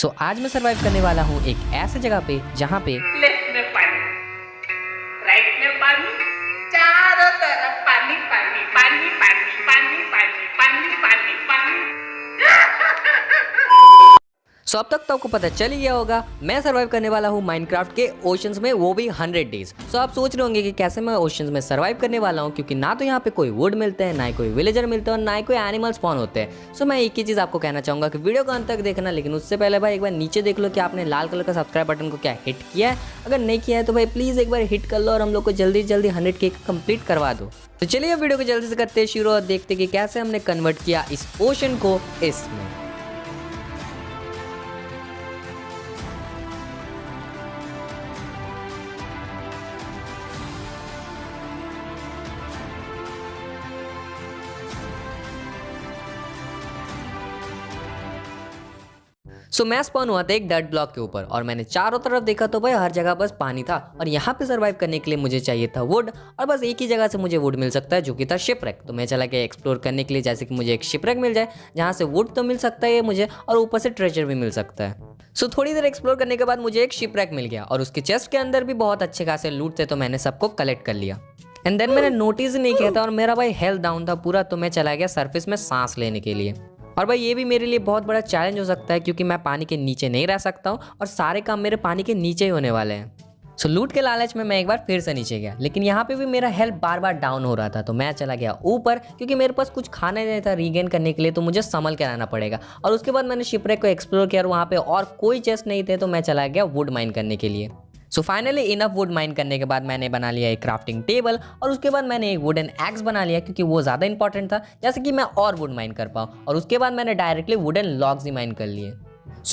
आज मैं सरवाइव करने वाला हूँ एक ऐसे जगह पे जहाँ पे लेफ्ट में पानी, राइट में पानी, चारों तरफ पानी पानी पानी पानी पानी पानी पानी पानी पानी। अब तक तो आपको पता चल ही गया होगा, मैं सरवाइव करने वाला हूँ माइनक्राफ्ट के ओशंस में, वो भी 100 डेज। आप सोच रहे होंगे कि कैसे मैं ओशंस में सरवाइव करने वाला हूँ, क्योंकि ना तो यहाँ पे कोई वुड मिलते हैं, ना ही कोई विलेजर मिलते हैं और ना ही कोई एनिमल स्पॉन होते हैं। मैं एक ही चीज़ आपको कहना चाहूँगा कि वीडियो को अंत तक देखना, लेकिन उससे पहले भाई एक बार नीचे देख लो कि आपने लाल कलर का सब्सक्राइब बटन को क्या हिट किया है। अगर नहीं किया है तो भाई प्लीज़ एक बार हिट कर लो और हम लोग को जल्दी जल्दी 100K कंप्लीट करवा दो। तो चलिए वीडियो को जल्दी से करते शुरू और देखते कि कैसे हमने कन्वर्ट किया इस ओशन को इसमें। मैं स्पॉन हुआ था एक डर्ट ब्लॉक के ऊपर और मैंने चारों तरफ देखा तो भाई हर जगह बस पानी था और यहाँ पे सरवाइव करने के लिए मुझे चाहिए था वुड, और बस एक ही जगह से मुझे वुड मिल सकता है जो कि था शिपरेक। तो मैं चला गया एक्सप्लोर करने के लिए, जैसे कि मुझे एक शिपरेक मिल जाए जहाँ से वुड तो मिल सकता है मुझे और ऊपर से ट्रेजर भी मिल सकता है। थोड़ी देर एक्सप्लोर करने के बाद मुझे एक शिपरेक मिल गया और उसके चेस्ट के अंदर भी बहुत अच्छे खासे लूट थे, तो मैंने सबको कलेक्ट कर लिया। एंड देन मैंने नोटिस नहीं किया था और मेरा भाई हेल्थ डाउन था पूरा, तो मैं चला गया सरफेस में सांस लेने के लिए। और भाई ये भी मेरे लिए बहुत बड़ा चैलेंज हो सकता है क्योंकि मैं पानी के नीचे नहीं रह सकता हूँ और सारे काम मेरे पानी के नीचे ही होने वाले हैं। लूट के लालच में मैं एक बार फिर से नीचे गया, लेकिन यहाँ पे भी मेरा हेल्थ बार बार डाउन हो रहा था, तो मैं चला गया ऊपर क्योंकि मेरे पास कुछ खाना नहीं था रीगेन करने के लिए, तो मुझे संभल के रहना पड़ेगा। और उसके बाद मैंने शिपरेक को एक्सप्लोर किया और वहाँ पे और कोई चेस्ट नहीं थे, तो मैं चला गया वुड माइन करने के लिए। फाइनली इनफ वुड माइन करने के बाद मैंने बना लिया एक क्राफ्टिंग टेबल और उसके बाद मैंने एक वुडन एक्स बना लिया क्योंकि वो ज़्यादा इंपॉर्टेंट था, जैसे कि मैं और वुड माइन कर पाऊँ। और उसके बाद मैंने डायरेक्टली वुडन लॉग्स ही माइन कर लिए।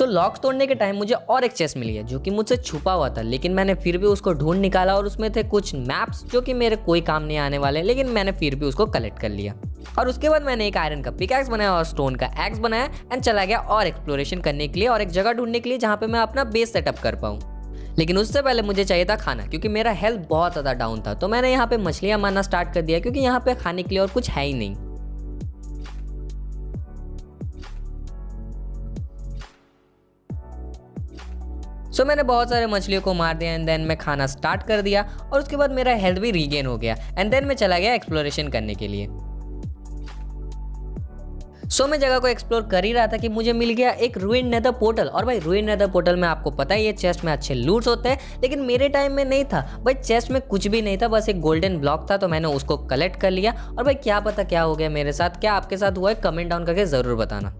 लॉग्स तोड़ने के टाइम मुझे और एक चेस्ट मिली है जो कि मुझसे छुपा हुआ था, लेकिन मैंने फिर भी उसको ढूंढ निकाला और उसमें थे कुछ मैप्स जो कि मेरे कोई काम नहीं आने वाले, लेकिन मैंने फिर भी उसको कलेक्ट कर लिया। और उसके बाद मैंने एक आयरन का पिकैक्स बनाया और स्टोन का एक्स बनाया एंड चला गया और एक्सप्लोरेशन करने के लिए और एक जगह ढूंढने के लिए जहाँ पे मैं अपना बेस सेटअप कर पाऊँ। लेकिन उससे पहले मुझे चाहिए था खाना क्योंकि मेरा हेल्थ बहुत ज़्यादा डाउन था, तो मैंने यहाँ पे मछलियाँ मारना स्टार्ट कर दिया क्योंकि यहाँ पे खाने के लिए और कुछ है ही नहीं। मैंने बहुत सारे मछलियों को मार दिया एंड देन मैं खाना स्टार्ट कर दिया और उसके बाद मेरा हेल्थ भी रीगेन हो गया एंड देन मैं चला गया एक्सप्लोरेशन करने के लिए। मैं जगह को एक्सप्लोर कर ही रहा था कि मुझे मिल गया एक रूइंड नेदर पोर्टल। और भाई रूइंड नेदर पोर्टल में आपको पता है ये चेस्ट में अच्छे लूट्स होते हैं, लेकिन मेरे टाइम में नहीं था भाई, चेस्ट में कुछ भी नहीं था, बस एक गोल्डन ब्लॉक था, तो मैंने उसको कलेक्ट कर लिया। और भाई क्या पता क्या हो गया मेरे साथ, क्या आपके साथ हुआ है कमेंट डाउन करके ज़रूर बताना।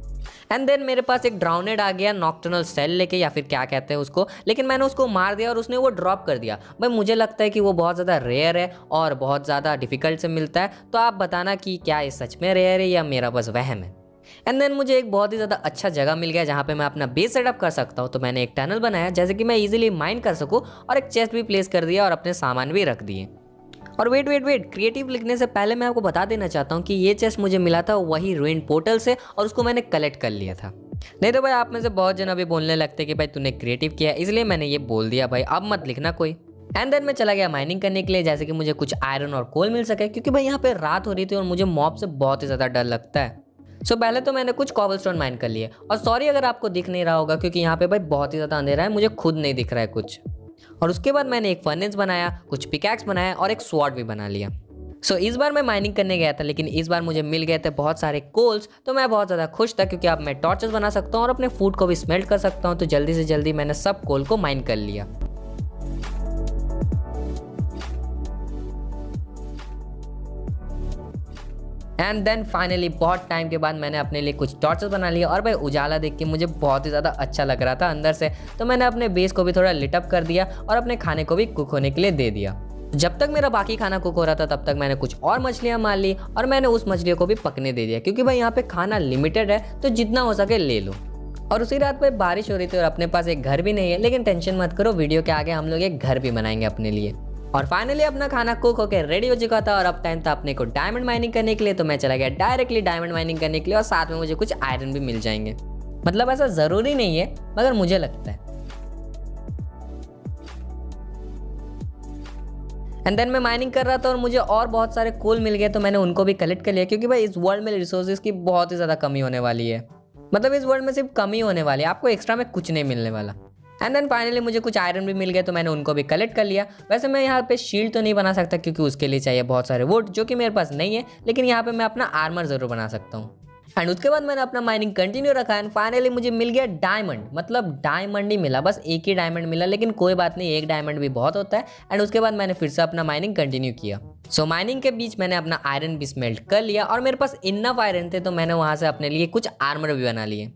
एंड देन मेरे पास एक ड्राउनेड आ गया नॉक्टर्नल सेल लेके, या फिर क्या कहते हैं उसको, लेकिन मैंने उसको मार दिया और उसने वो ड्रॉप कर दिया। भाई मुझे लगता है कि वो बहुत ज़्यादा रेयर है और बहुत ज़्यादा डिफिकल्ट से मिलता है, तो आप बताना कि क्या ये सच में रेयर है या मेरा बस वहम है। एंड देन मुझे एक बहुत ही ज़्यादा अच्छा जगह मिल गया जहाँ पे मैं अपना बेस सेटअप कर सकता हूँ, तो मैंने एक टनल बनाया जैसे कि मैं इजीली माइन कर सकूँ और एक चेस्ट भी प्लेस कर दिया और अपने सामान भी रख दिए। और वेट क्रिएटिव लिखने से पहले मैं आपको बता देना चाहता हूँ कि ये चेस्ट मुझे मिला था वही रूइंड पोर्टल से और उसको मैंने कलेक्ट कर लिया था। नहीं तो भाई आप में से बहुत जन अभी बोलने लगते कि भाई तूने क्रिएटिव किया, इसलिए मैंने ये बोल दिया, भाई अब मत लिखना कोई। एंड देन मैं चला गया माइनिंग करने के लिए जैसे कि मुझे कुछ आयरन और कोल मिल सके, क्योंकि भाई यहाँ पे रात हो रही थी और मुझे मॉब से बहुत ही ज़्यादा डर लगता है। पहले तो मैंने कुछ कॉबलस्टोन माइन कर लिए और सॉरी अगर आपको दिख नहीं रहा होगा क्योंकि यहाँ पे भाई बहुत ही ज़्यादा अंधेरा है, मुझे खुद नहीं दिख रहा है कुछ। और उसके बाद मैंने एक फर्नेस बनाया, कुछ पिकैक्स बनाया और एक स्वॉर्ड भी बना लिया। इस बार मैं माइनिंग करने गया था, लेकिन इस बार मुझे मिल गए थे बहुत सारे कोल्स, तो मैं बहुत ज़्यादा खुश था क्योंकि अब मैं टॉर्चेस बना सकता हूँ और अपने फूड को भी स्मेल्ट कर सकता हूँ। तो जल्दी से जल्दी मैंने सब कोल को माइन कर लिया। एंड देन फाइनली बहुत टाइम के बाद मैंने अपने लिए कुछ टॉर्चेस बना लिया और भाई उजाला देख के मुझे बहुत ही ज़्यादा अच्छा लग रहा था अंदर से, तो मैंने अपने बेस को भी थोड़ा लिटअप कर दिया और अपने खाने को भी कुक होने के लिए दे दिया। जब तक मेरा बाकी खाना कुक हो रहा था तब तक मैंने कुछ और मछलियाँ मार ली और मैंने उस मछलियों को भी पकने दे दिया क्योंकि भाई यहाँ पे खाना लिमिटेड है, तो जितना हो सके ले लो। और उसी रात पे बारिश हो रही थी और अपने पास एक घर भी नहीं है, लेकिन टेंशन मत करो, वीडियो के आगे हम लोग एक घर भी बनाएंगे अपने लिए। और फाइनली अपना खाना कुक होकर रेडी हो चुका था और अब टाइम था अपने को डायमंड माइनिंग करने के लिए, तो मैं चला गया डायरेक्टली डायमंड माइनिंग करने के लिए और साथ में मुझे कुछ आयरन भी मिल जाएंगे। मतलब ऐसा ज़रूरी नहीं है, मगर मुझे लगता है। एंड देन मैं माइनिंग कर रहा था और मुझे और बहुत सारे कोल मिल गए, तो मैंने उनको भी कलेक्ट कर लिया क्योंकि भाई इस वर्ल्ड में रिसोर्सेज की बहुत ही ज़्यादा कमी होने वाली है। मतलब इस वर्ल्ड में सिर्फ कमी होने वाली है, आपको एक्स्ट्रा में कुछ नहीं मिलने वाला। एंड देन फाइनली मुझे कुछ आयरन भी मिल गए, तो मैंने उनको भी कलेक्ट कर लिया। वैसे मैं यहाँ पे शील्ड तो नहीं बना सकता क्योंकि उसके लिए चाहिए बहुत सारे वुड, जो कि मेरे पास नहीं है, लेकिन यहाँ पे मैं अपना आर्मर जरूर बना सकता हूँ। एंड उसके बाद मैंने अपना माइनिंग कंटिन्यू रखा एंड फाइनली मुझे मिल गया डायमंड। मतलब डायमंड ही मिला, बस एक ही डायमंड मिला, लेकिन कोई बात नहीं, एक डायमंड भी बहुत होता है। एंड उसके बाद मैंने फिर से अपना माइनिंग कंटिन्यू किया। सो माइनिंग के बीच मैंने अपना आयरन भी स्मेल्ट कर लिया और मेरे पास इनफ आयरन थे, तो मैंने वहां से अपने लिए कुछ आर्मर भी बना लिए।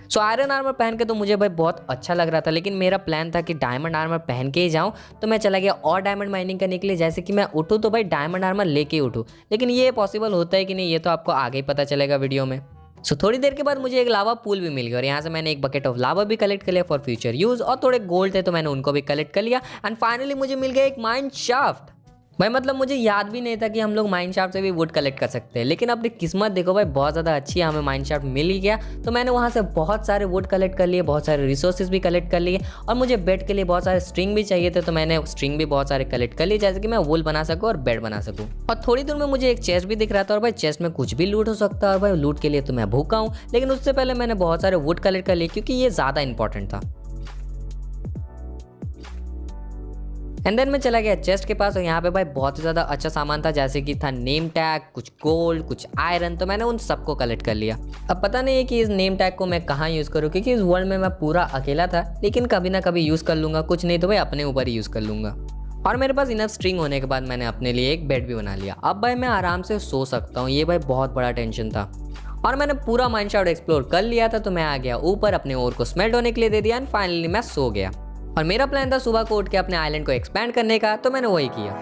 सो आयरन आर्मर पहन के तो मुझे भाई बहुत अच्छा लग रहा था, लेकिन मेरा प्लान था कि डायमंड आर्मर पहन के ही जाऊं। तो मैं चला गया और डायमंड माइनिंग करने के लिए। जैसे कि मैं उठूं तो भाई डायमंड आर्मर लेके ही उठूं, लेकिन ये पॉसिबल होता है कि नहीं, ये तो आपको आगे ही पता चलेगा वीडियो में। सो थोड़ी देर के बाद मुझे एक लावा पूल भी मिल गया और यहाँ से मैंने एक बकेट ऑफ लावा भी कलेक्ट कर लिया फॉर फ्यूचर यूज, और थोड़े गोल्ड थे तो मैंने उनको भी कलेक्ट कर लिया। एंड फाइनली मुझे मिल गया एक माइन शाफ्ट। भाई मतलब मुझे याद भी नहीं था कि हम लोग माइन शाफ्ट से भी वुड कलेक्ट कर सकते हैं, लेकिन अपनी किस्मत देखो भाई, बहुत ज़्यादा अच्छी है, हमें माइन शाफ्ट मिल ही गया। तो मैंने वहाँ से बहुत सारे वुड कलेक्ट कर लिए, बहुत सारे रिसोर्सेज भी कलेक्ट कर लिए, और मुझे बेड के लिए बहुत सारे स्ट्रिंग भी चाहिए थे, तो मैंने स्ट्रिंग भी बहुत सारे कलेक्ट कर लिए, जैसे कि मैं वूल बना सकूँ और बेड बना सकूँ। और थोड़ी दूर में मुझे एक चेस्ट भी दिख रहा था, और भाई चेस्ट में कुछ भी लूट हो सकता है, और भाई लूट के लिए तो मैं भूखा हूँ। लेकिन उससे पहले मैंने बहुत सारे वुड कलेक्ट कर लिए क्योंकि ये ज़्यादा इंपॉर्टेंट था। एंड देन मैं चला गया चेस्ट के पास, और यहाँ पे भाई बहुत ही ज़्यादा अच्छा सामान था, जैसे कि था नेम टैग, कुछ गोल्ड, कुछ आयरन, तो मैंने उन सबको कलेक्ट कर लिया। अब पता नहीं है कि इस नेम टैग को मैं कहाँ यूज़ करूँ, क्योंकि इस वर्ल्ड में मैं पूरा अकेला था, लेकिन कभी ना कभी यूज़ कर लूँगा, कुछ नहीं तो भाई अपने ऊपर ही यूज़ कर लूँगा। और मेरे पास इनफ स्ट्रिंग होने के बाद मैंने अपने लिए एक बेड भी बना लिया। अब भाई मैं आराम से सो सकता हूँ, ये भाई बहुत बड़ा टेंशन था। और मैंने पूरा माइन शाफ्ट एक्सप्लोर कर लिया था, तो मैं आ गया ऊपर, अपने ओर को स्मेल्ट होने के लिए दे दिया, एंड फाइनली मैं सो गया। और मेरा प्लान था सुबह को उठ के अपने आइलैंड को एक्सपैंड करने का, तो मैंने वही किया।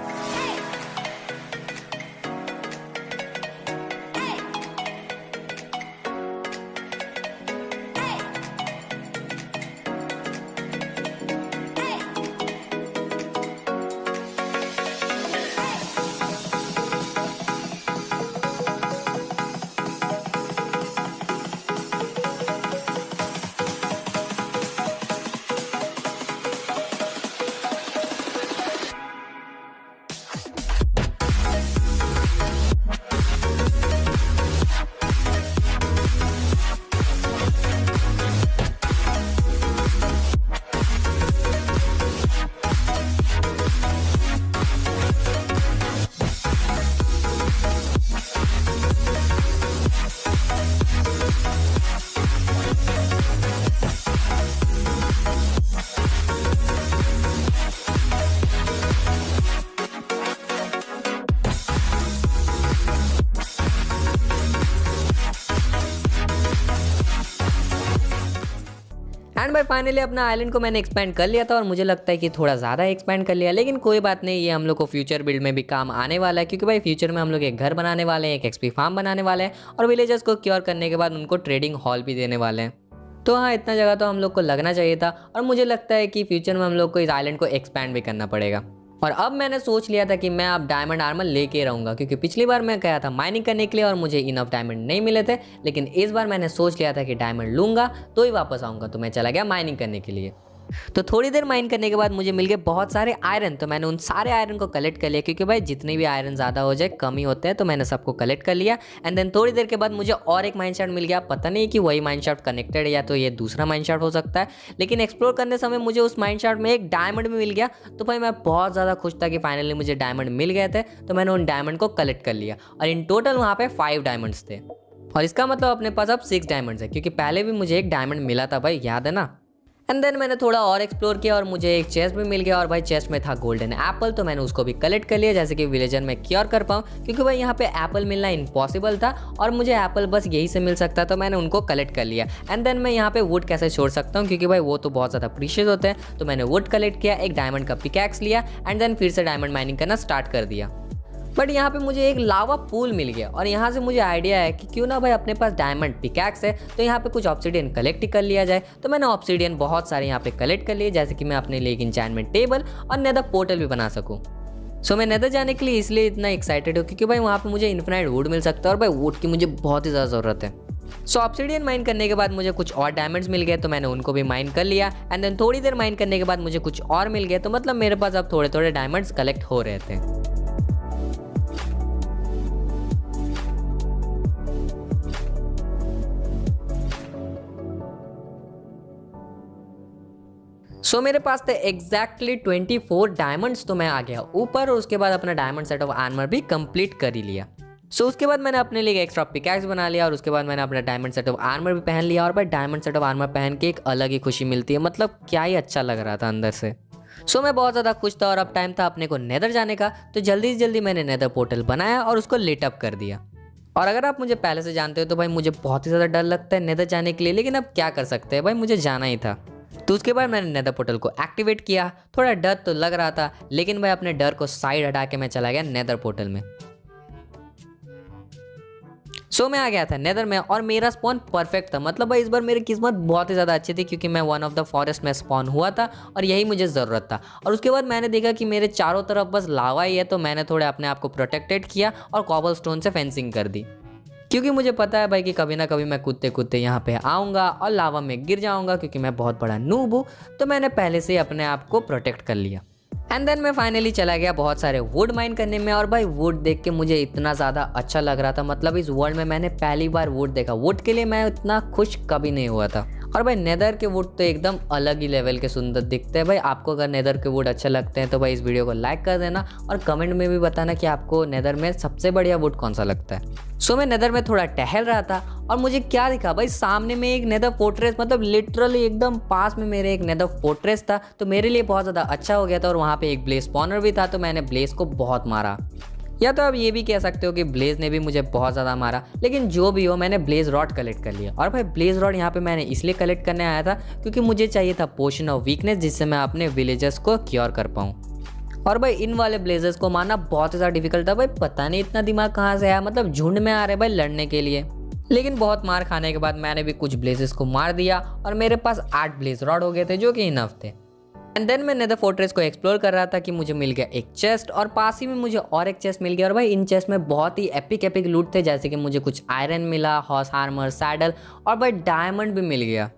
एंड भाई फाइनली अपना आइलैंड को मैंने एक्सपैंड कर लिया था, और मुझे लगता है कि थोड़ा ज़्यादा एक्सपैंड कर लिया, लेकिन कोई बात नहीं, ये हम लोग को फ्यूचर बिल्ड में भी काम आने वाला है, क्योंकि भाई फ्यूचर में हम लोग एक घर बनाने वाले हैं, एक एक्सपी फार्म बनाने वाले हैं, और विलेजर्स को क्योर करने के बाद उनको ट्रेडिंग हॉल भी देने वाले हैं। तो हाँ, इतना जगह तो हम लोग को लगना चाहिए था, और मुझे लगता है कि फ्यूचर में हम लोग को इस आइलैंड को एक्सपैंड भी करना पड़ेगा। और अब मैंने सोच लिया था कि मैं अब डायमंड आर्मर लेके रहूँगा, क्योंकि पिछली बार मैं गया था माइनिंग करने के लिए और मुझे इनफ डायमंड नहीं मिले थे, लेकिन इस बार मैंने सोच लिया था कि डायमंड लूँगा तो ही वापस आऊँगा, तो मैं चला गया माइनिंग करने के लिए। तो थोड़ी देर माइन करने के बाद मुझे मिल गए बहुत सारे आयरन, तो मैंने उन सारे आयरन को कलेक्ट कर लिया, क्योंकि भाई जितने भी आयरन ज़्यादा हो जाए कम ही होते हैं, तो मैंने सबको कलेक्ट कर लिया। एंड देन थोड़ी देर के बाद मुझे और एक माइन शाफ्ट मिल गया। पता नहीं कि वही माइन शाफ्ट कनेक्टेड है या तो ये दूसरा माइन शाफ्ट हो सकता है, लेकिन एक्सप्लोर करने समय मुझे उस माइन शाफ्ट में एक डायमंड भी मिल गया। तो भाई मैं बहुत ज़्यादा खुश था कि फाइनली मुझे डायमंड मिल गए थे, तो मैंने उन डायमंड को कलेक्ट कर लिया, और इन टोटल वहाँ पे 5 डायमंड्स थे। और इसका मतलब अपने पास अब 6 डायमंड्स है, क्योंकि पहले भी मुझे एक डायमंड मिला था भाई, याद है ना। एंड देन मैंने थोड़ा और एक्सप्लोर किया और मुझे एक चेस्ट भी मिल गया, और भाई चेस्ट में था गोल्डन एप्पल, तो मैंने उसको भी कलेक्ट कर लिया, जैसे कि विलेजर में क्योर कर पाऊँ, क्योंकि भाई यहाँ पे एप्पल मिलना इम्पॉसिबल था और मुझे एप्पल बस यही से मिल सकता, तो मैंने उनको कलेक्ट कर लिया। एंड देन मैं यहाँ पे वुड कैसे छोड़ सकता हूँ, क्योंकि भाई वो तो बहुत ज़्यादा प्रीशियस होते हैं, तो मैंने वुड कलेक्ट किया, एक डायमंड का पिकैक्स लिया, एंड देन फिर से डायमंड माइनिंग करना स्टार्ट कर दिया। बट यहाँ पे मुझे एक लावा पूल मिल गया, और यहाँ से मुझे आइडिया है कि क्यों ना भाई अपने पास डायमंड पिकैक्स है, तो यहाँ पे कुछ ऑब्सीडियन कलेक्ट कर लिया जाए। तो मैंने ऑब्सीडियन बहुत सारे यहाँ पे कलेक्ट कर लिए, जैसे कि मैं अपने लिए एक एन्चैंटमेंट टेबल और नेदर पोर्टल भी बना सकूँ। सो मैं नेदर जाने के लिए इसलिए इतना एक्साइटेड हूँ, क्योंकि भाई वहाँ पे मुझे इन्फिनाइट वुड मिल सकता है, और भाई वुड की मुझे बहुत ही ज़्यादा ज़रूरत है। सो ऑब्सीडियन माइन करने के बाद मुझे कुछ और डायमंड्स मिल गए, तो मैंने उनको भी माइन कर लिया। एंड देन थोड़ी देर माइन करने के बाद मुझे कुछ और मिल गए, तो मतलब मेरे पास अब थोड़े थोड़े डायमंड्स कलेक्ट हो रहे थे। सो मेरे पास थे एग्जैक्टली 24 डायमंड्स, तो मैं आ गया ऊपर और उसके बाद अपना डायमंड सेट ऑफ आर्मर भी कंप्लीट कर ही लिया। सो उसके बाद मैंने अपने लिए एक एक्स्ट्रा पिकैक्स बना लिया और उसके बाद मैंने अपना डायमंड सेट ऑफ आर्मर भी पहन लिया। और भाई डायमंड सेट ऑफ आर्मर पहन के एक अलग ही खुशी मिलती है, मतलब क्या ही अच्छा लग रहा था अंदर से। सो मैं बहुत ज़्यादा खुश था और अब टाइम था अपने को नेदर जाने का। तो जल्दी से जल्दी मैंने नेदर पोर्टल बनाया और उसको लिट अप कर दिया। और अगर आप मुझे पहले से जानते हो तो भाई मुझे बहुत ही ज़्यादा डर लगता है नेदर जाने के लिए, लेकिन अब क्या कर सकते हैं भाई, मुझे जाना ही था। तो उसके बाद मैंने नेदर पोर्टल को एक्टिवेट किया। थोड़ा डर तो लग रहा था, लेकिन भाई अपने डर को साइड हटा के मैं चला गया नेदर पोर्टल में। सो मैं आ गया था नेदर में और मेरा स्पॉन परफेक्ट था। मतलब भाई इस बार मेरी किस्मत बहुत ही ज़्यादा अच्छी थी क्योंकि मैं वन ऑफ द फॉरेस्ट में स्पॉन हुआ था और यही मुझे ज़रूरत था। और उसके बाद मैंने देखा कि मेरे चारों तरफ बस लावा ही है, तो मैंने थोड़े अपने आप को प्रोटेक्टेड किया और कॉबल स्टोन से फेंसिंग कर दी, क्योंकि मुझे पता है भाई कि कभी ना कभी मैं कूदते कूदते यहाँ पे आऊँगा और लावा में गिर जाऊँगा, क्योंकि मैं बहुत बड़ा नूब हूँ। तो मैंने पहले से ही अपने आप को प्रोटेक्ट कर लिया। एंड देन मैं फाइनली चला गया बहुत सारे वुड माइन करने में। और भाई वुड देख के मुझे इतना ज़्यादा अच्छा लग रहा था, मतलब इस वर्ल्ड में मैंने पहली बार वुड देखा। वुड के लिए मैं इतना खुश कभी नहीं हुआ था। और भाई नेदर के वुड तो एकदम अलग ही लेवल के सुंदर दिखते हैं। भाई आपको अगर नेदर के वुड अच्छे लगते हैं तो भाई इस वीडियो को लाइक कर देना और कमेंट में भी बताना कि आपको नेदर में सबसे बढ़िया वुड कौन सा लगता है। सो मैं नेदर में थोड़ा टहल रहा था और मुझे क्या दिखा भाई, सामने में एक नेदर फोर्ट्रेस, मतलब लिटरली एकदम पास में मेरे एक नेदर फोर्ट्रेस था। तो मेरे लिए बहुत ज़्यादा अच्छा हो गया था। और वहाँ पे एक ब्लेज स्पॉनर भी था, तो मैंने ब्लेज को बहुत मारा। या तो आप ये भी कह सकते हो कि ब्लेज ने भी मुझे बहुत ज़्यादा मारा, लेकिन जो भी हो मैंने ब्लेज रॉड कलेक्ट कर लिया। और भाई ब्लेज रॉड यहाँ पे मैंने इसलिए कलेक्ट करने आया था क्योंकि मुझे चाहिए था पोशन ऑफ वीकनेस, जिससे मैं अपने विलेजर्स को क्योर कर पाऊँ। और भाई इन वाले ब्लेजर्स को मारना बहुत ही ज़्यादा डिफिकल्ट था। भाई पता नहीं इतना दिमाग कहाँ से आया, मतलब झुंड में आ रहे भाई लड़ने के लिए। लेकिन बहुत मार खाने के बाद मैंने भी कुछ ब्लेजेस को मार दिया और मेरे पास 8 ब्लेज रॉड हो गए थे, जो कि इनफ थे। एंड देन मैं नेदर फोर्ट्रेस को एक्सप्लोर कर रहा था कि मुझे मिल गया एक चेस्ट और पास ही में मुझे और एक चेस्ट मिल गया। और भाई इन चेस्ट में बहुत ही एपिक लूट थे, जैसे कि मुझे कुछ आयरन मिला, हॉर्स आर्मर, सैडल और भाई डायमंड भी मिल गया।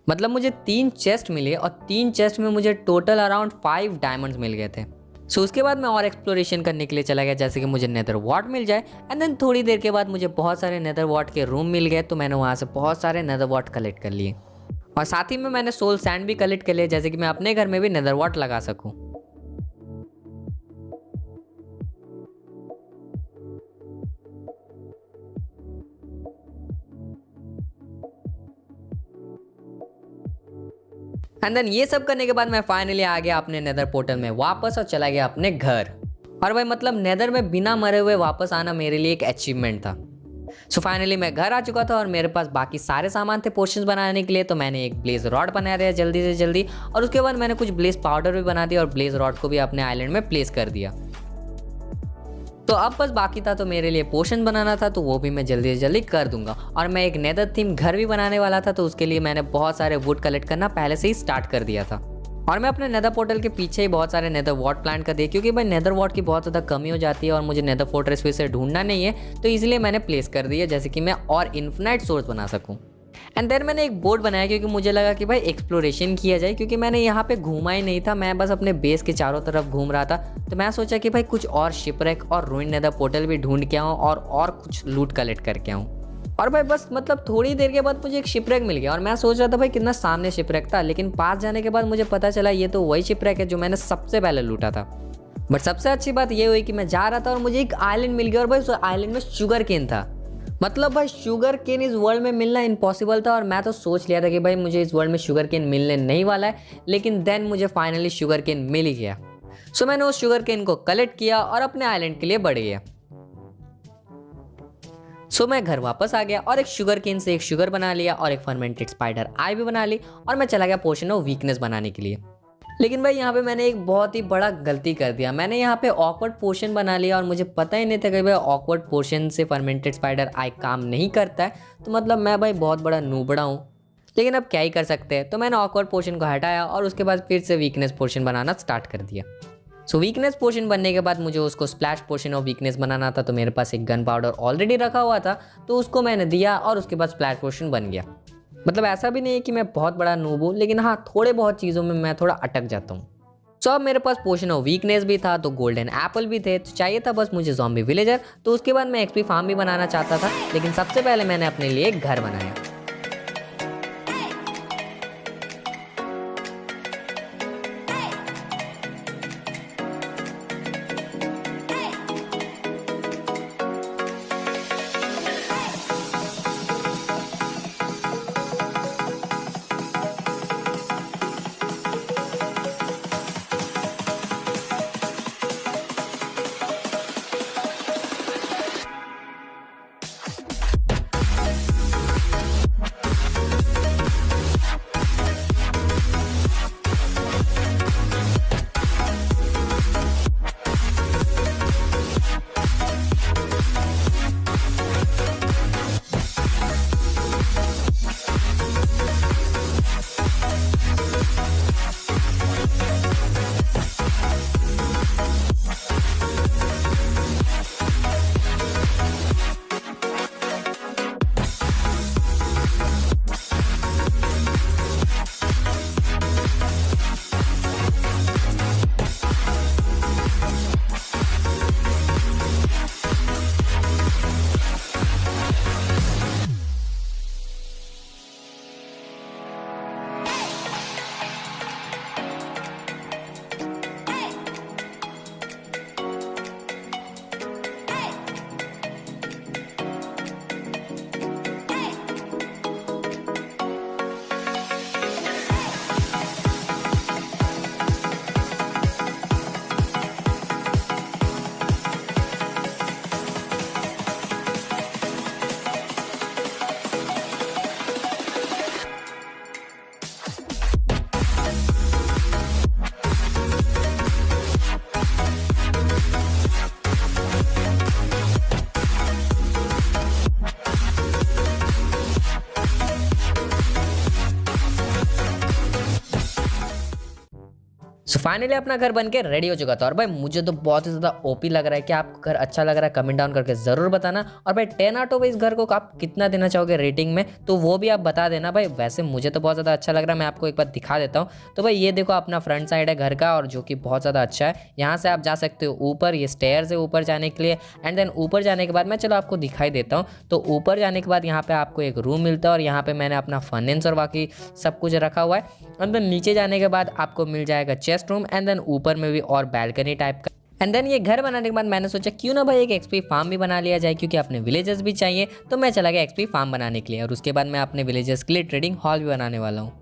मतलब मुझे 3 चेस्ट मिले और 3 चेस्ट में मुझे टोटल अराउंड 5 डायमंड्स मिल गए थे। सो उसके बाद मैं और एक्सप्लोरेशन करने के लिए चला गया, जैसे कि मुझे नेदर वॉट मिल जाए। एंड देन थोड़ी देर के बाद मुझे बहुत सारे नेदर वॉट के रूम मिल गए, तो मैंने वहाँ से बहुत सारे नेदर वॉट कलेक्ट कर लिए। और साथ ही में मैंने सोल सैंड भी कलेक्ट कर लिया, जैसे कि मैं अपने घर में भी नेदर वॉट लगा सकूं। एंड देन ये सब करने के बाद मैं फाइनली आ गया अपने नेदर पोर्टल में वापस और चला गया अपने घर। और भाई मतलब नेदर में बिना मरे हुए वापस आना मेरे लिए एक अचीवमेंट था। सो फाइनली मैं घर आ चुका था और मेरे पास बाकी सारे सामान थे पोशंस बनाने के लिए। तो मैंने एक ब्लेज रॉड बना दिया जल्दी से जल्दी, और उसके बाद मैंने कुछ ब्लेज पाउडर भी बना दिया और ब्लेज रॉड को भी अपने आइलैंड में प्लेस कर दिया। तो अब बस बाकी था तो मेरे लिए पोशन बनाना था, तो वो भी मैं जल्दी से जल्दी कर दूंगा। और मैं एक नेदर थीम घर भी बनाने वाला था, तो उसके लिए मैंने बहुत सारे वुड कलेक्ट करना पहले से ही स्टार्ट कर दिया था। और मैं अपने नेदर पोर्टल के पीछे ही बहुत सारे नेदर वॉट प्लांट कर दिए, क्योंकि भाई नेदर वॉट की बहुत ज़्यादा कमी हो जाती है और मुझे नेदर फोर्ट्रेस फिर से ढूंढना नहीं है, तो इसलिए मैंने प्लेस कर दिया, जैसे कि मैं और इन्फिनाइट सोर्स बना सकूँ। एंड देन मैंने एक बोर्ड बनाया क्योंकि मुझे लगा कि भाई एक्सप्लोरेशन किया जाए, क्योंकि मैंने यहाँ पे घूमा ही नहीं था, मैं बस अपने बेस के चारों तरफ घूम रहा था। तो मैं सोचा कि भाई कुछ और शिपरेक और रूइन नेदर पोर्टल भी ढूंढ के आऊँ और कुछ लूट कलेक्ट करके आऊँ। और भाई बस मतलब थोड़ी देर के बाद मुझे एक शिपरेक मिल गया और मैं सोच रहा था भाई कितना सामने शिपरेक था, लेकिन पास जाने के बाद मुझे पता चला ये तो वही शिपरेक है जो मैंने सबसे पहले लूटा था। बट सबसे अच्छी बात ये हुई कि मैं जा रहा था और मुझे एक आइलैंड मिल गया और भाई उस आइलैंड में शुगर केन था। मतलब भाई शुगर केन इस वर्ल्ड में मिलना इम्पॉसिबल था और मैं तो सोच लिया था कि भाई मुझे इस वर्ल्ड में शुगर केन मिलने नहीं वाला है, लेकिन देन मुझे फाइनली शुगर केन मिल ही गया। सो मैंने उस शुगर केन को कलेक्ट किया और अपने आइलैंड के लिए बढ़ गया। सो मैं घर वापस आ गया और एक शुगर केन से एक शुगर बना लिया और एक फर्मेंटेड स्पाइडर आई भी बना ली और मैं चला गया पोशन ऑफ वीकनेस बनाने के लिए। लेकिन भाई यहाँ पे मैंने एक बहुत ही बड़ा गलती कर दिया। मैंने यहाँ पे ऑकवर्ड पोशन बना लिया और मुझे पता ही नहीं था कि भाई ऑकवर्ड पोशन से फर्मेंटेड स्पाइडर आई काम नहीं करता है। तो मतलब मैं भाई बहुत बड़ा नूबड़ा हूँ, लेकिन अब क्या ही कर सकते हैं। तो मैंने ऑकवर्ड पोशन को हटाया और उसके बाद फिर से वीकनेस पोशन बनाना स्टार्ट कर दिया। सो वीकनेस पोशन बनने के बाद मुझे उसको स्प्लैश पोशन ऑफ वीकनेस बनाना था। तो मेरे पास एक गन पाउडर ऑलरेडी रखा हुआ था, तो उसको मैंने दिया और उसके बाद स्प्लैश पोशन बन गया। मतलब ऐसा भी नहीं है कि मैं बहुत बड़ा नूब हूँ, लेकिन हाँ थोड़े बहुत चीज़ों में मैं थोड़ा अटक जाता हूँ। सो अब मेरे पास पोशन ऑफ वीकनेस भी था, तो गोल्डन एप्पल भी थे, तो चाहिए था बस मुझे ज़ॉम्बी विलेजर। तो उसके बाद मैं एक्सपी फार्म भी बनाना चाहता था, लेकिन सबसे पहले मैंने अपने लिए एक घर बनाया। सो फाइनली अपना घर बन के रेडी हो चुका था और भाई मुझे तो बहुत ही ज़्यादा ओपी लग रहा है। कि आपको घर अच्छा लग रहा है कमेंट डाउन करके ज़रूर बताना। और भाई 10 आउट ऑफ इस घर को आप कितना देना चाहोगे रेटिंग में, तो वो भी आप बता देना भाई। वैसे मुझे तो बहुत ज़्यादा अच्छा लग रहा है, मैं आपको एक बार दिखा देता हूँ। तो भाई ये देखो अपना फ्रंट साइड है घर का, और जो कि बहुत ज़्यादा अच्छा है। यहाँ से आप जा सकते हो ऊपर, ये स्टेयर्स है ऊपर जाने के लिए। एंड देन ऊपर जाने के बाद मैं चलो आपको दिखाई देता हूँ। तो ऊपर जाने के बाद यहाँ पे आपको एक रूम मिलता है, और यहाँ पे मैंने अपना फर्नेस और बाकी सब कुछ रखा हुआ है। एंड देन नीचे जाने के बाद आपको मिल जाएगा चेस्ट रूम, एंड देन ऊपर में भी और बैल्कनी टाइप का। एंड देन ये घर बनाने के बाद मैंने सोचा क्यों ना भाई एक एक्सपी फार्म भी बना लिया जाए, क्योंकि अपने विलेजर्स भी चाहिए। तो मैं चला गया एक्सपी फार्म बनाने के लिए, और उसके बाद मैं अपने विलेजर्स के लिए ट्रेडिंग हॉल भी बनाने वाला हूँ।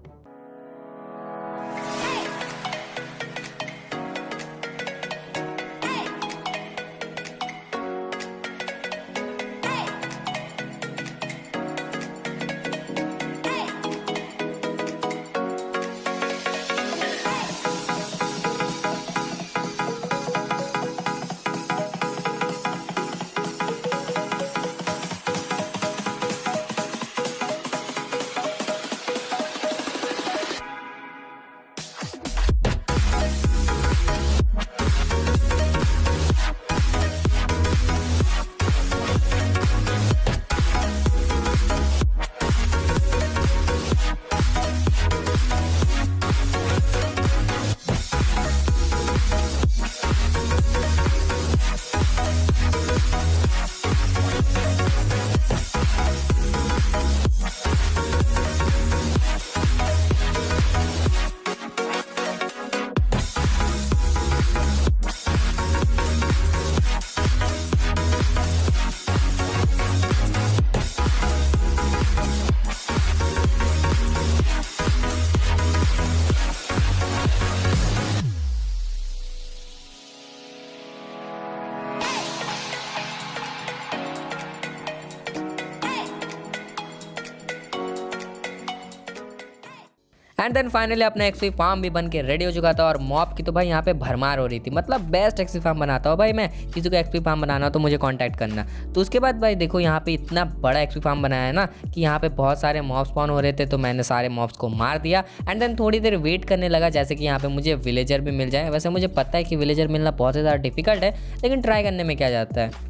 एंड देन फाइनली अपना एक्सपी फार्म भी बन के रेडी हो चुका था, और मॉब की तो भाई यहाँ पे भरमार हो रही थी। मतलब बेस्ट एक्सपी फार्म बनाता हूँ भाई मैं, किसी को एक्सपी फार्म बनाना हो तो मुझे कांटेक्ट करना। तो उसके बाद भाई देखो यहाँ पे इतना बड़ा एक्सपी फार्म बनाया है ना, कि यहाँ पे बहुत सारे मॉब्स स्पॉन हो रहे थे, तो मैंने सारे मॉब्स को मार दिया। एंड देन थोड़ी देर वेट करने लगा, जैसे कि यहाँ पे मुझे विलेजर भी मिल जाए। वैसे मुझे पता है कि विलेजर मिलना बहुत ज़्यादा डिफिकल्ट है, लेकिन ट्राई करने में क्या जाता है।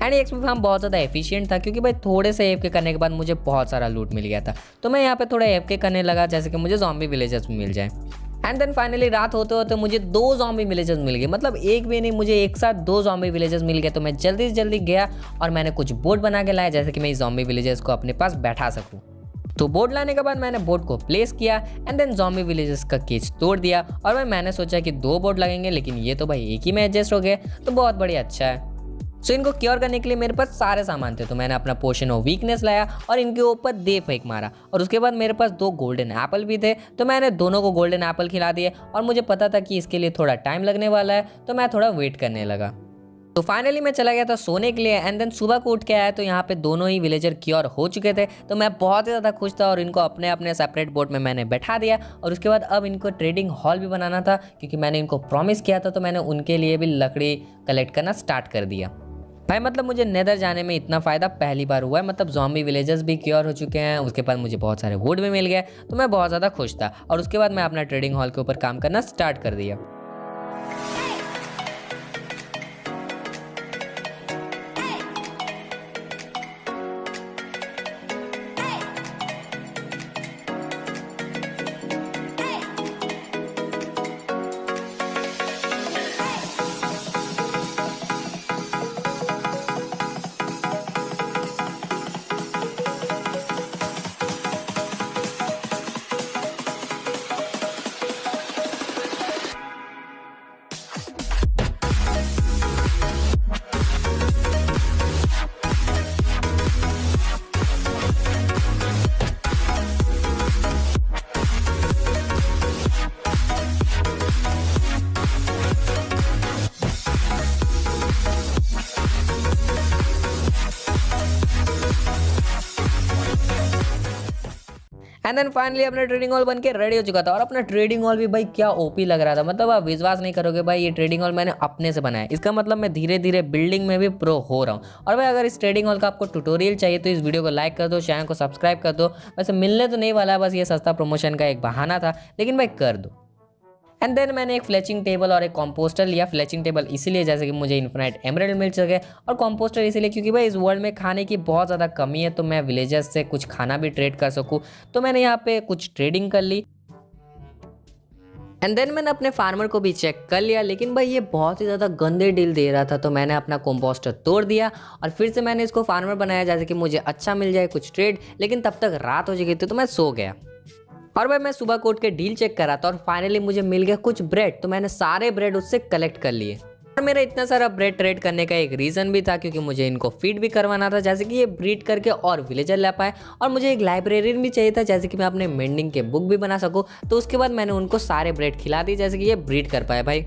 एंड एक्सपी फार्म बहुत ज़्यादा एफिशिएंट था, क्योंकि भाई थोड़े से एफ के करने के बाद मुझे बहुत सारा लूट मिल गया था। तो मैं यहाँ पे थोड़ा एफ के करने लगा, जैसे कि मुझे ज़ॉम्बी विलेजर्स भी मिल जाए। एंड देन फाइनली रात होते होते मुझे 2 ज़ॉम्बी विलेजर्स मिल गए। मतलब एक भी नहीं, मुझे एक साथ 2 ज़ॉम्बी विलेजर्स मिल गए। तो मैं जल्दी से जल्दी गया और मैंने कुछ बोट बना के लाया, जैसे कि मैं इस ज़ॉम्बी विलेजर्स को अपने पास बैठा सकूँ। तो बोट लाने के बाद मैंने बोट को प्लेस किया, एंड देन ज़ॉम्बी विलेजर्स का केज तोड़ दिया। और भाई मैंने सोचा कि 2 बोट लगेंगे, लेकिन ये तो भाई एक ही में एडजस्ट हो गए, तो बहुत बढ़िया अच्छा है। सो इनको क्योर करने के लिए मेरे पास सारे सामान थे। तो मैंने अपना पोशन ऑफ वीकनेस लाया और इनके ऊपर दे फेंक मारा। और उसके बाद मेरे पास 2 गोल्डन एप्पल भी थे, तो मैंने दोनों को गोल्डन एप्पल खिला दिए। और मुझे पता था कि इसके लिए थोड़ा टाइम लगने वाला है, तो मैं थोड़ा वेट करने लगा। तो फाइनली मैं चला गया था सोने के लिए। एंड देन सुबह को उठ के आया, तो यहाँ पे दोनों ही विलेजर क्योर हो चुके थे। तो मैं बहुत ही ज़्यादा खुश था, और इनको अपने अपने सेपरेट बोट में मैंने बैठा दिया। और उसके बाद अब इनको ट्रेडिंग हॉल भी बनाना था, क्योंकि मैंने इनको प्रॉमिस किया था। तो मैंने उनके लिए भी लकड़ी कलेक्ट करना स्टार्ट कर दिया। भाई मतलब मुझे नेदर जाने में इतना फ़ायदा पहली बार हुआ है। मतलब ज़ॉम्बी विलेजर्स भी क्योर हो चुके हैं, उसके बाद मुझे बहुत सारे वुड भी मिल गए, तो मैं बहुत ज़्यादा खुश था। और उसके बाद मैं अपना ट्रेडिंग हॉल के ऊपर काम करना स्टार्ट कर दिया। एंड देन फाइनली अपना ट्रेडिंग हॉल बन के रेडी हो चुका था। और अपना ट्रेडिंग हॉल भी भाई क्या ओपी लग रहा था। मतलब आप विश्वास नहीं करोगे भाई, ये ट्रेडिंग हॉल मैंने अपने से बनाया। इसका मतलब मैं धीरे धीरे बिल्डिंग में भी प्रो हो रहा हूँ। और भाई अगर इस ट्रेडिंग हॉल का आपको ट्यूटोरियल चाहिए तो इस वीडियो को लाइक कर दो, चैनल को सब्सक्राइब कर दो। वैसे मिलने तो नहीं वाला है, बस ये सस्ता प्रमोशन का एक बहाना था, लेकिन भाई कर दो। एंड देन मैंने एक फ्लेचिंग टेबल और एक कॉम्पोस्टर लिया। फ्लेचिंग टेबल इसीलिए जैसे कि मुझे इन्फिनाइट एमराल्ड मिल सके, और कॉम्पोस्टर इसीलिए क्योंकि भाई इस वर्ल्ड में खाने की बहुत ज़्यादा कमी है, तो मैं विलेजर्स से कुछ खाना भी ट्रेड कर सकूँ। तो मैंने यहाँ पे कुछ ट्रेडिंग कर ली। एंड देन मैंने अपने फार्मर को भी चेक कर लिया, लेकिन भाई ये बहुत ही ज़्यादा गंदे डील दे रहा था, तो मैंने अपना कंपोस्टर तोड़ दिया और फिर से मैंने इसको फार्मर बनाया जैसे कि मुझे अच्छा मिल जाए कुछ ट्रेड। लेकिन तब तक रात हो चुकी थी तो मैं सो गया। और भाई मैं सुबह को उठ के डील चेक करा था और फाइनली मुझे मिल गया कुछ ब्रेड, तो मैंने सारे ब्रेड उससे कलेक्ट कर लिए। और मेरा इतना सारा ब्रेड ट्रेड करने का एक रीज़न भी था, क्योंकि मुझे इनको फीड भी करवाना था जैसे कि ये ब्रीड करके और विलेजर ला पाए, और मुझे एक लाइब्रेरियन भी चाहिए था जैसे कि मैं अपने मेंडिंग के बुक भी बना सकूँ। तो उसके बाद मैंने उनको सारे ब्रेड खिला दिए जैसे कि ये ब्रीड कर पाए भाई।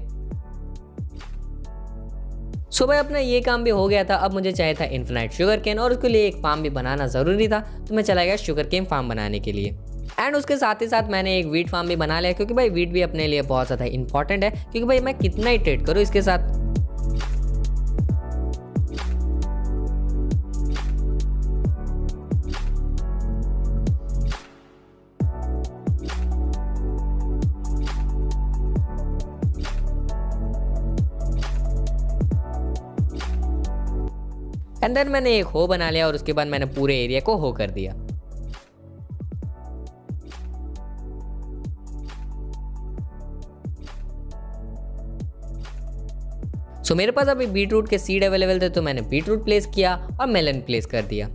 सो भाई अपना ये काम भी हो गया था। अब मुझे चाहिए था इन्फिनाइट शुगर केन, और उसके लिए एक फार्म भी बनाना ज़रूरी था, तो मैं चला गया शुगर केन फार्म बनाने के लिए। एंड उसके साथ ही साथ मैंने एक वीट फार्म भी बना लिया, क्योंकि भाई वीट भी अपने लिए बहुत ज़्यादा इंपॉर्टेंट है, क्योंकि भाई मैं कितना ही ट्रेड करूँ इसके साथ। एंड देन मैंने एक हो बना लिया और उसके बाद मैंने पूरे एरिया को हो कर दिया। सो मेरे पास अभी बीटरूट के सीड अवेलेबल थे, तो मैंने बीटरूट प्लेस किया और मेलन प्लेस कर दिया।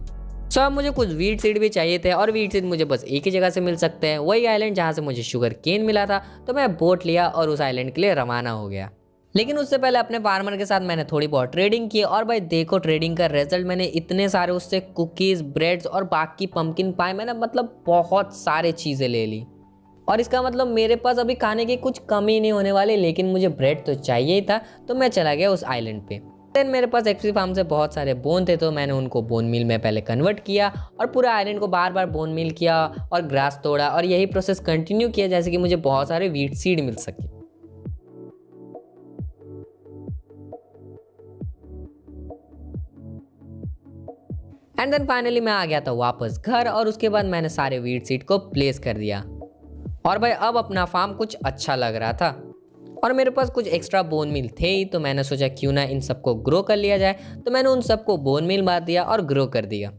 सो अब मुझे कुछ वीट सीड भी चाहिए थे, और वीट सीड मुझे बस एक ही जगह से मिल सकते हैं, वही आइलैंड जहाँ से मुझे शुगर केन मिला था। तो मैं बोट लिया और उस आइलैंड के लिए रवाना हो गया। लेकिन उससे पहले अपने फार्मर के साथ मैंने थोड़ी बहुत ट्रेडिंग की, और भाई देखो ट्रेडिंग का रिजल्ट, मैंने इतने सारे उससे कुकीज़, ब्रेड्स और बाकी पंपकिन पाए, मैंने मतलब बहुत सारे चीज़ें ले ली। और इसका मतलब मेरे पास अभी खाने की कुछ कमी नहीं होने वाली, लेकिन मुझे ब्रेड तो चाहिए ही था, तो मैं चला गया उस आइलैंड पे। देन मेरे पास एक्सपी फार्म से बहुत सारे बोन थे, तो मैंने उनको बोन मिल में पहले कन्वर्ट किया और पूरा आइलैंड को बार बार बोन मिल किया और ग्रास तोड़ा, और यही प्रोसेस कंटिन्यू किया जैसे कि मुझे बहुत सारे वीट सीड मिल सके। एंड देन फाइनली मैं आ गया था वापस घर, और उसके बाद मैंने सारे वीट सीड को प्लेस कर दिया। और भाई अब अपना फार्म कुछ अच्छा लग रहा था, और मेरे पास कुछ एक्स्ट्रा बोन मिल थे ही, तो मैंने सोचा क्यों ना इन सबको ग्रो कर लिया जाए। तो मैंने उन सबको बोन मिल बांध दिया और ग्रो कर दिया।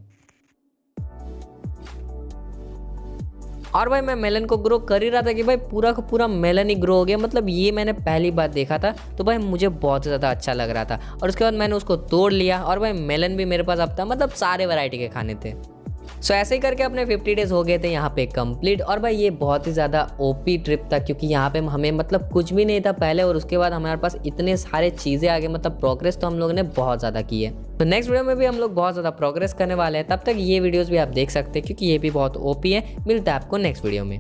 और भाई मैं मेलन को ग्रो कर ही रहा था कि भाई पूरा का पूरा मेलन ही ग्रो हो गया, मतलब ये मैंने पहली बार देखा था, तो भाई मुझे बहुत ज़्यादा अच्छा लग रहा था। और उसके बाद मैंने उसको तोड़ लिया, और भाई मेलन भी मेरे पास अब था, मतलब सारे वैरायटी के खाने थे। सो ऐसे ही करके अपने 50 डेज हो गए थे यहाँ पे कंप्लीट। और भाई ये बहुत ही ज़्यादा ओपी ट्रिप था, क्योंकि यहाँ पे हमें मतलब कुछ भी नहीं था पहले, और उसके बाद हमारे पास इतने सारे चीज़ें आ गए, मतलब प्रोग्रेस तो हम लोगों ने बहुत ज़्यादा की है। तो नेक्स्ट वीडियो में भी हम लोग बहुत ज़्यादा प्रोग्रेस करने वाले हैं, तब तक ये वीडियोज़ भी आप देख सकते हैं, क्योंकि ये भी बहुत ओपी है। मिलता है आपको नेक्स्ट वीडियो में।